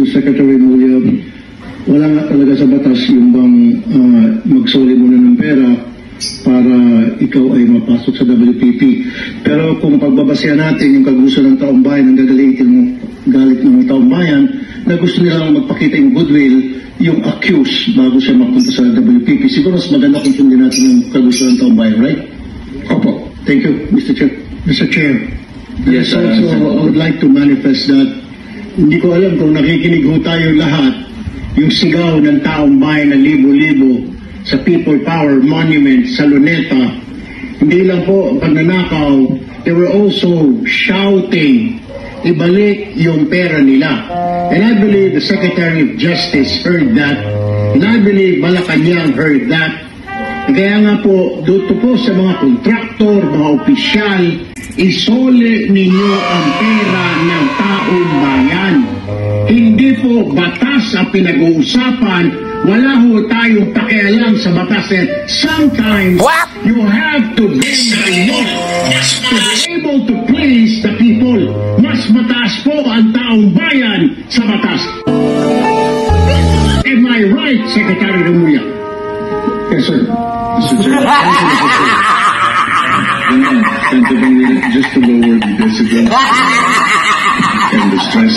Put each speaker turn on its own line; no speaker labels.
Secretary Mulya, wala nga talaga sa batas yung bang magsoli muna ng pera para ikaw ay mapasok sa WPP. Pero kung pagbabasehan natin yung kagusto ng taong bayan, ang gagalitin mo, galit ng taong bayan, na gusto nilang magpakita yung goodwill, yung accused bago siya mapunta sa WPP. Siguro mas maganda kung sundin natin yung kagusto ng taong bayan, right? Opo. Thank you, Mr. Chair. Mr. Chair, yes, also, I would like to manifest that hindi ko alam kung nakikinig ho tayo lahat yung sigaw ng taong bayan na libo-libo sa People Power Monument sa Luneta. Hindi lang po pagnanakaw, they were also shouting, ibalik yung pera nila. And I believe the Secretary of Justice heard that. And I believe Malacanang heard that. Kaya nga po, dito po sa mga kontraktor, mga opisyal, isole ninyo ang pera ng taong bayan. Hindi po batas ang pinag-uusapan. Wala ho tayong pakialam sa batas. Sometimes, you have to bend the law to be able to please the people. Mas mataas po ang taong bayan sa batas. Am I right, Secretary Remulla? Yes, sir. Mr. Chair, just to lower the decibel and the stress.